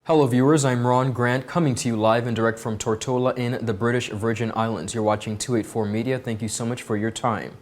Hello viewers, I'm Ron Grant coming to you live and direct from Tortola in the British Virgin Islands. You're watching 284 Media. Thank you so much for your time.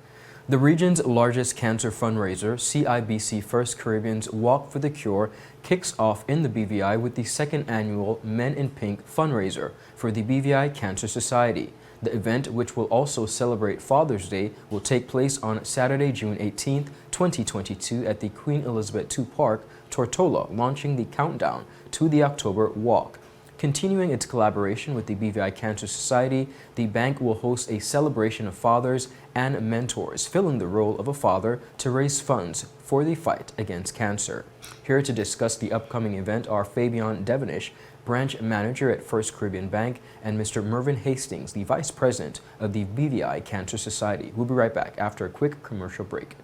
The region's largest cancer fundraiser, CIBC First Caribbean's Walk for the Cure, kicks off in the BVI with the second annual Men in Pink fundraiser for the BVI Cancer Society. The event, which will also celebrate Father's Day, will take place on Saturday, June 18th, 2022 at the Queen Elizabeth II Park, Tortola, launching the countdown to the October Walk. Continuing its collaboration with the BVI Cancer Society, the bank will host a celebration of fathers and mentors filling the role of a father to raise funds for the fight against cancer. Here to discuss the upcoming event are Fabian Devenish, branch manager at First Caribbean Bank, and Mr. Mervyn Hastings, the vice president of the BVI Cancer Society. We'll be right back after a quick commercial break.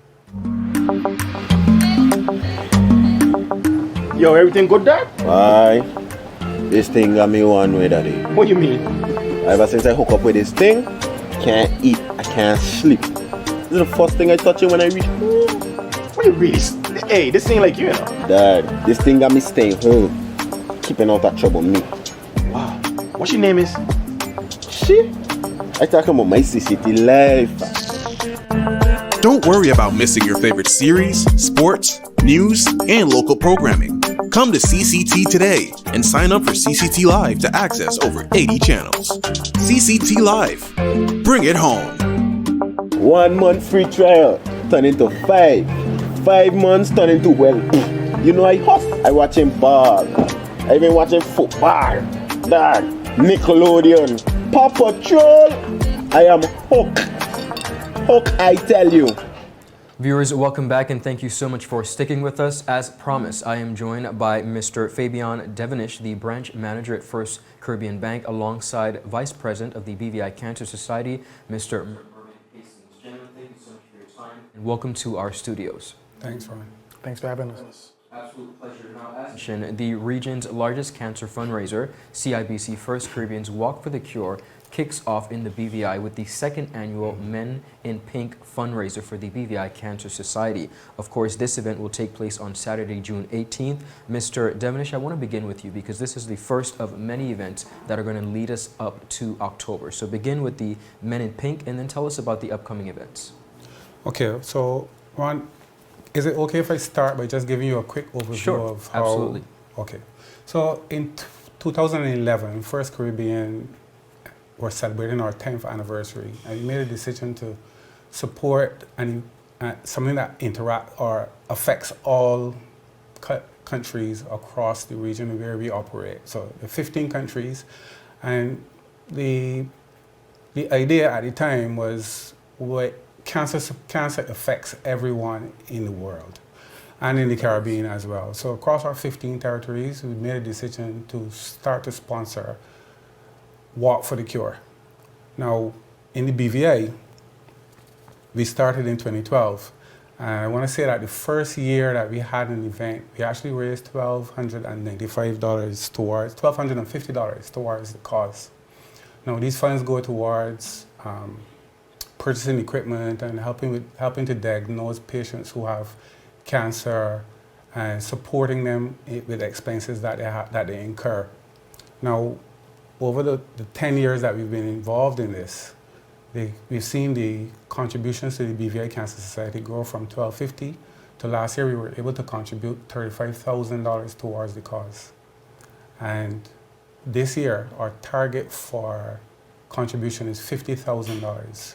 Yo, everything good, Dad? Aye. This thing got me one way, Daddy. What you mean? Ever since I hook up with this thing, can't eat, I can't sleep. This is the first thing I touch it when I reach home. What you really? Hey, this ain't like you, you know. Dad, this thing got me staying home. Keeping out of trouble me. Wow. What your name is? Shit. I talking about my CCT life. Don't worry about missing your favorite series, sports, news, and local programming. Come to CCT today and sign up for CCT Live to access over 80 channels. CCT Live. Bring it home. 1 month free trial turn into 5. 5 months turn into, well, you know I hustle. I watching ball. I been watching football. Dad, Nickelodeon, Paw Patrol. I am hooked. Hook, I tell you. Viewers, welcome back and thank you so much for sticking with us. As promised, I am joined by Mr. Fabian Devenish, the branch manager at First Caribbean Bank, alongside Vice President of the BVI Cancer Society, Mr. Mervyn Hastings. Gentlemen, thank you so much for your time and welcome to our studios. Thanks, Ron. Thanks for having us. Absolute pleasure. Now, as mentioned, the region's largest cancer fundraiser, CIBC First Caribbean's Walk for the Cure, kicks off in the BVI with the second annual Men in Pink fundraiser for the BVI Cancer Society. Of course, this event will take place on Saturday, June 18th. Mr. Devenish, I want to begin with you because this is the first of many events that are going to lead us up to October. So begin with the Men in Pink and then tell us about the upcoming events. Okay, so Ron, is it okay if I start by just giving you a quick overview of how? Absolutely. Okay, so in 2011, First Caribbean we're celebrating our 10th anniversary, and we made a decision to support something that interact or affects all countries across the region where we operate. So the 15 countries, and the idea at the time was what cancer affects everyone in the world and in the Caribbean as well. So across our 15 territories, we made a decision to start to sponsor Walk for the Cure. Now, in the BVA, we started in 2012. And I want to say that the first year that we had an event, we actually raised $1,250 towards the cause. Now, these funds go towards purchasing equipment and helping to diagnose patients who have cancer and supporting them with expenses that they incur. Now, over the 10 years that we've been involved in this, we've seen the contributions to the BVI Cancer Society grow from $1,250 to last year we were able to contribute $35,000 towards the cause. And this year, our target for contribution is $50,000.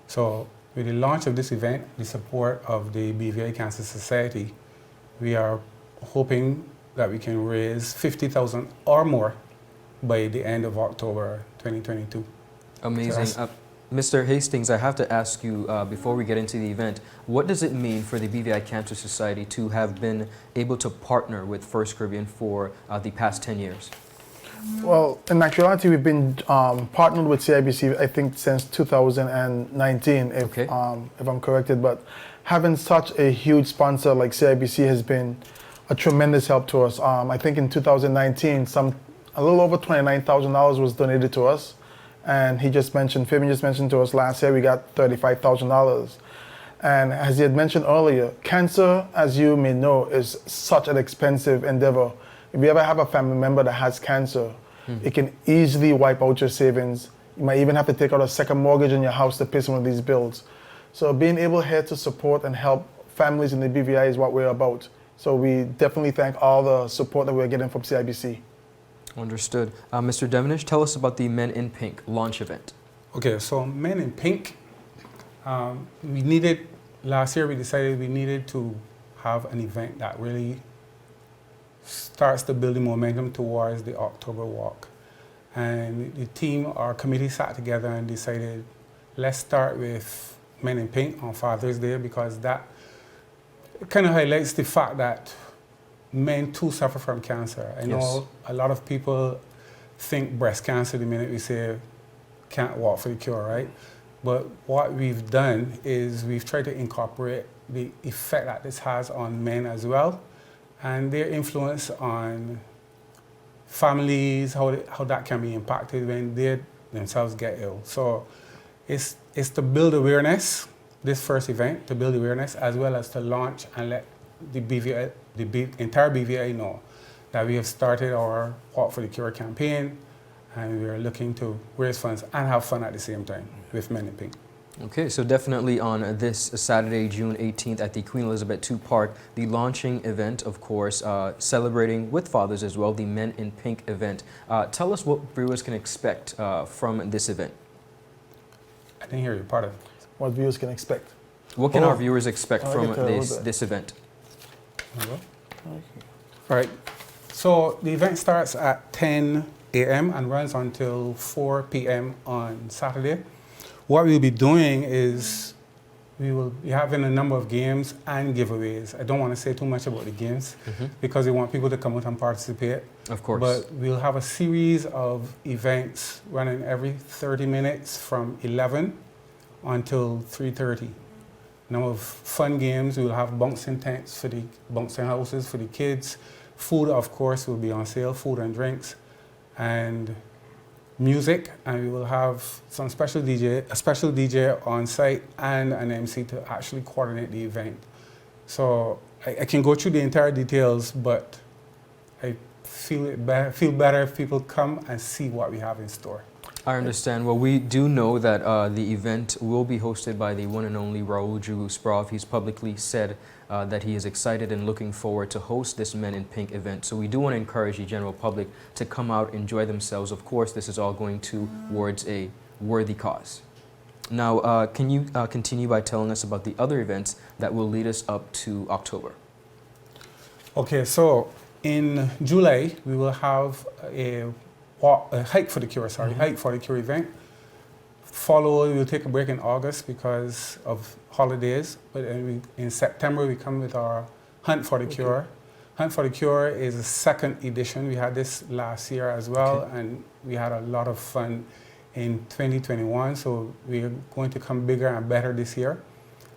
So with the launch of this event, the support of the BVI Cancer Society, we are hoping that we can raise $50,000 or more by the end of October 2022. Amazing. So Mr. Hastings, I have to ask you before we get into the event, what does it mean for the BVI Cancer Society to have been able to partner with First Caribbean for the past 10 years? Well, in actuality, we've been partnered with CIBC, I think, since 2019, if I'm corrected. But having such a huge sponsor like CIBC has been a tremendous help to us. I think in 2019, a little over $29,000 was donated to us. And Fabian just mentioned to us last year, we got $35,000. And as he had mentioned earlier, cancer, as you may know, is such an expensive endeavor if you ever have a family member that has cancer, it can easily wipe out your savings. You might even have to take out a second mortgage on your house to pay some of these bills. So being able here to support and help families in the BVI is what we're about. So we definitely thank all the support that we're getting from CIBC. Understood. Mr. Devenish, tell us about the Men in Pink launch event. Okay, so Men in Pink, last year we decided we needed to have an event that really starts to build the momentum towards the October walk. And the team, our committee sat together and decided, let's start with Men in Pink on Father's Day, because that kind of highlights the fact that men too suffer from cancer. I know a lot of people think breast cancer the minute we say can't walk for the cure, right? But what we've done is we've tried to incorporate the effect that this has on men as well, and their influence on families, how that can be impacted when they themselves get ill. So it's to build awareness, this first event, to build awareness, as well as to launch and let the BVI, entire BVI know that we have started our Walk for the Cure campaign, and we are looking to raise funds and have fun at the same time with Men in Pink. Okay, so definitely on this Saturday, June 18th at the Queen Elizabeth II Park, the launching event, of course, celebrating with fathers as well, the Men in Pink event. Tell us what viewers can expect from this event. I didn't hear you, pardon. What viewers can expect. What can our viewers expect from this event? All right, so the event starts at 10 a.m. and runs until 4 p.m. on Saturday. What we'll be doing is we will be having a number of games and giveaways. I don't want to say too much about the games because we want people to come out and participate. Of course. But we'll have a series of events running every 30 minutes from 11 until 3:30. Number of fun games. We'll have bouncing tents for the bouncing houses for the kids. Food, of course, will be on sale, food and drinks, and music, and we will have a special DJ on site and an MC to actually coordinate the event. So I can go through the entire details, but I feel better if people come and see what we have in store. I understand. Well, we do know that the event will be hosted by the one and only Raul Jugu-Sprov. He's publicly said that he is excited and looking forward to host this Men in Pink event. So we do want to encourage the general public to come out, enjoy themselves. Of course, this is all going towards a worthy cause. Now, can you continue by telling us about the other events that will lead us up to October? Okay, so in July, we will have a Hike for the Cure, Hike for the Cure event. We'll take a break in August because of holidays, but in September we come with our Hunt for the Cure. Hunt for the Cure is a second edition. We had this last year as well, and we had a lot of fun in 2021, so we're going to come bigger and better this year.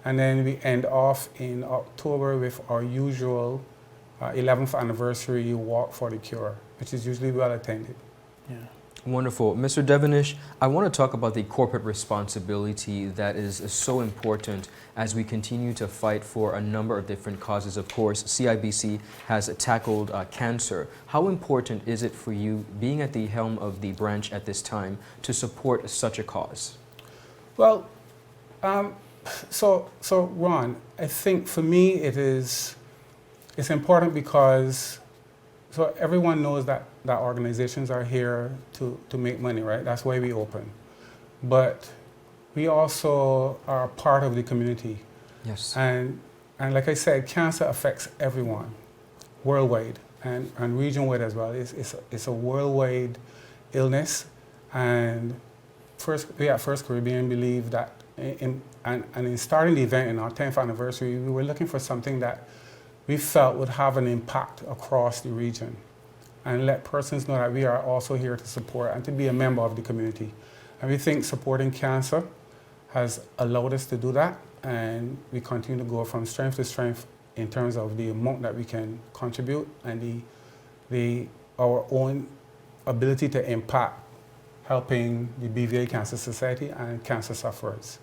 And then we end off in October with our usual 11th anniversary Walk for the Cure, which is usually well attended. Yeah. Wonderful. Mr. Devenish, I want to talk about the corporate responsibility that is so important as we continue to fight for a number of different causes. Of course, CIBC has tackled cancer. How important is it for you, being at the helm of the branch at this time, to support such a cause? Well, so Ron, I think for me it's important because everyone knows that organizations are here to make money, right? That's why we open. But we also are part of the community. Yes. And like I said, cancer affects everyone worldwide and region-wide as well. It's a worldwide illness. And we at First Caribbean believe that in starting the event in our 10th anniversary, we were looking for something that we felt would have an impact across the region and let persons know that we are also here to support and to be a member of the community. And we think supporting cancer has allowed us to do that, and we continue to go from strength to strength in terms of the amount that we can contribute and our own ability to impact helping the BVI Cancer Society and cancer sufferers.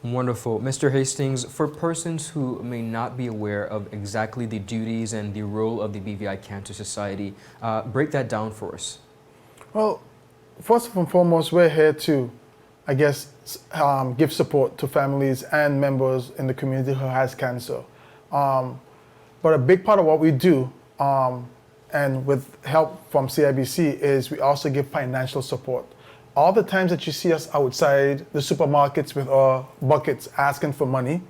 Wonderful. Mr. Hastings, for persons who may not be aware of exactly the duties and the role of the BVI Cancer Society, break that down for us. Well, first and foremost, we're here to, I guess, give support to families and members in the community who has cancer. But a big part of what we do, and with help from CIBC, is we also give financial support. All the times that you see us outside the supermarkets with our buckets asking for money,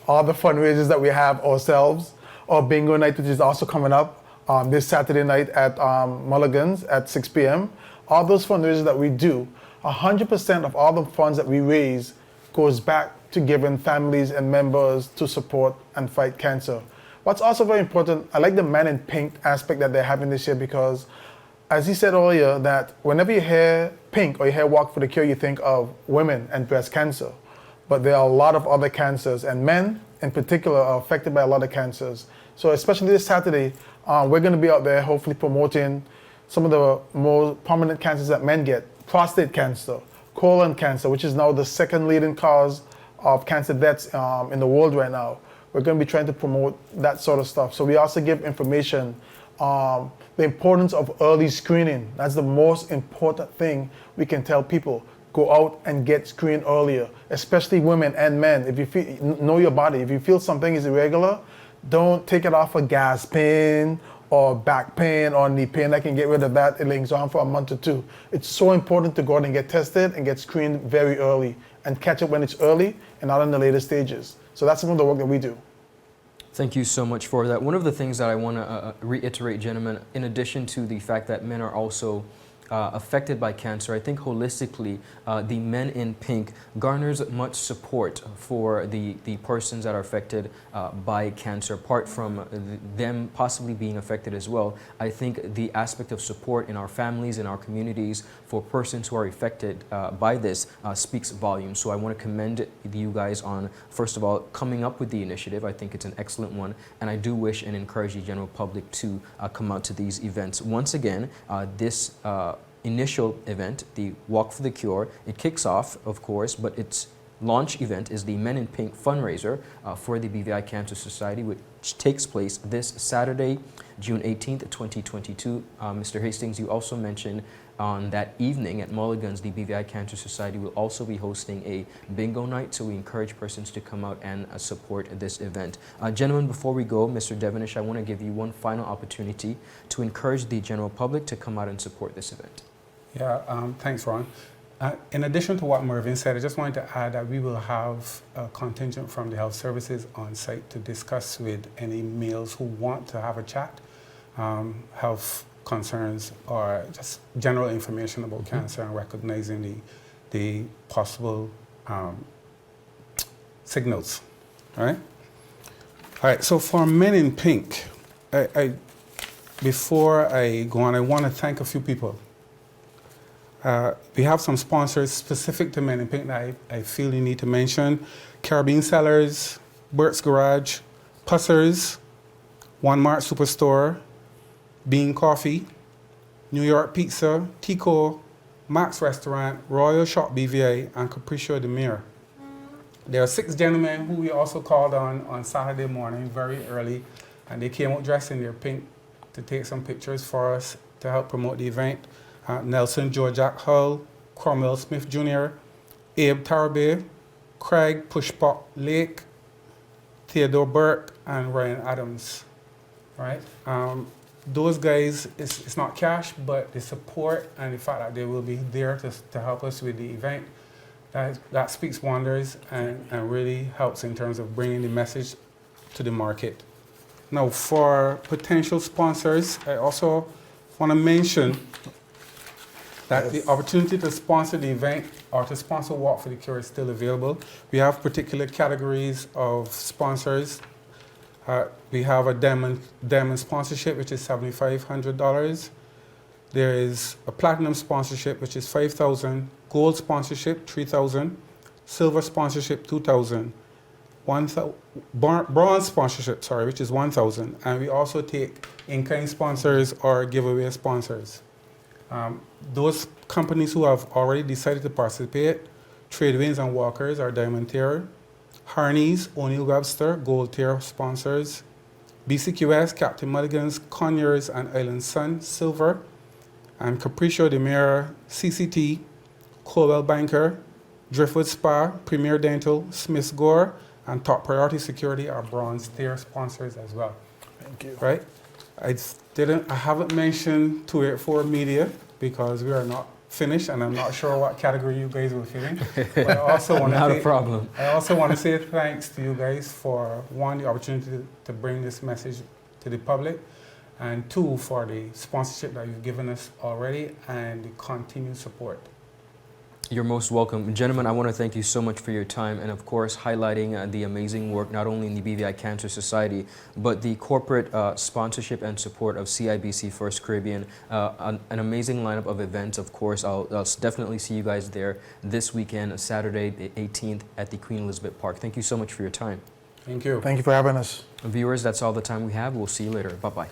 all the fundraisers that we have ourselves, our bingo night, which is also coming up this Saturday night at Mulligan's at 6 p.m., all those fundraisers that we do, 100% of all the funds that we raise goes back to giving families and members to support and fight cancer. What's also very important, I like the Men in Pink aspect that they're having this year because, as he said earlier, that whenever you hear pink or you hear Walk for the Cure, you think of women and breast cancer. But there are a lot of other cancers, and men in particular are affected by a lot of cancers. So especially this Saturday, we're going to be out there hopefully promoting some of the more prominent cancers that men get. Prostate cancer, colon cancer, which is now the second leading cause of cancer deaths in the world right now. We're going to be trying to promote that sort of stuff. So we also give information the importance of early screening. That's the most important thing we can tell people. Go out and get screened earlier, especially women and men. If you feel, know your body. If you feel something is irregular, don't take it off for gas pain or back pain or knee pain. I can get rid of that. It lays on for a month or two. It's so important to go out and get tested and get screened very early and catch it when it's early and not in the later stages. So that's some of the work that we do. Thank you so much for that. One of the things that I want to reiterate, gentlemen, in addition to the fact that men are also affected by cancer, I think holistically, the Men in Pink garners much support for the persons that are affected by cancer. Apart from them possibly being affected as well, I think the aspect of support in our families, in our communities, for persons who are affected by this speaks volumes. So I want to commend you guys on, first of all, coming up with the initiative. I think it's an excellent one, and I do wish and encourage the general public to come out to these events. Once again, this initial event, the Walk for the Cure, it kicks off, of course, but its launch event is the Men in Pink fundraiser for the BVI Cancer Society, which takes place this Saturday, June 18th, 2022. Mr. Hastings, you also mentioned on that evening at Mulligan's, the BVI Cancer Society will also be hosting a bingo night, so we encourage persons to come out and support this event. Gentlemen, before we go, Mr. Devonish, I want to give you one final opportunity to encourage the general public to come out and support this event. Yeah, thanks, Ron. In addition to what Mervyn said, I just wanted to add that we will have a contingent from the health services on site to discuss with any males who want to have a chat, health concerns or just general information about cancer and recognizing the possible signals. All right, so for Men in Pink, before I go on, I want to thank a few people. We have some sponsors specific to Men in Pink that I feel you need to mention. Caribbean Cellars, Bert's Garage, Pussers, One Mart Superstore, Bean Coffee, New York Pizza, Tico, Max Restaurant, Royal Shop BVA, and Capriccio de Mir. There are 6 gentlemen who we also called on Saturday morning, very early, and they came out dressed in their pink to take some pictures for us to help promote the event. Nelson Georgiak Hull, Cromwell Smith Jr., Abe Tarabe, Craig Pushpok Lake, Theodore Burke, and Ryan Adams. Right? Those guys, it's not cash, but the support and the fact that they will be there to help us with the event, that speaks wonders and really helps in terms of bringing the message to the market. Now, for potential sponsors, I also want to mention that the opportunity to sponsor the event or to sponsor Walk for the Cure is still available. We have particular categories of sponsors. We have a diamond sponsorship, which is $7,500. There is a platinum sponsorship, which is $5,000. Gold sponsorship, $3,000. Silver sponsorship, $2,000. Bronze sponsorship, which is $1,000. And we also take in-kind sponsors or giveaway sponsors. Those companies who have already decided to participate, Trade Winds and Walkers, our diamond tier, Harney's, O'Neill Webster, Gold Tier sponsors. BCQS, Captain Mulligan's, Conyers and Island Sun, Silver. And Capriccio de Mira, CCT, Colwell Banker, Driftwood Spa, Premier Dental, Smith's Gore, and Top Priority Security are Bronze Tier sponsors as well. Thank you. Right? I haven't mentioned 284 Media because we are not finished, and I'm not sure what category you guys will fit in. But I also want Not a problem. I also want to say thanks to you guys for, one, the opportunity to bring this message to the public, and two, for the sponsorship that you've given us already and the continued support. You're most welcome. Gentlemen, I want to thank you so much for your time and, of course, highlighting the amazing work not only in the BVI Cancer Society, but the corporate sponsorship and support of CIBC First Caribbean. An amazing lineup of events, of course. I'll definitely see you guys there this weekend, Saturday the 18th at the Queen Elizabeth Park. Thank you so much for your time. Thank you. Thank you for having us. Viewers, that's all the time we have. We'll see you later. Bye-bye.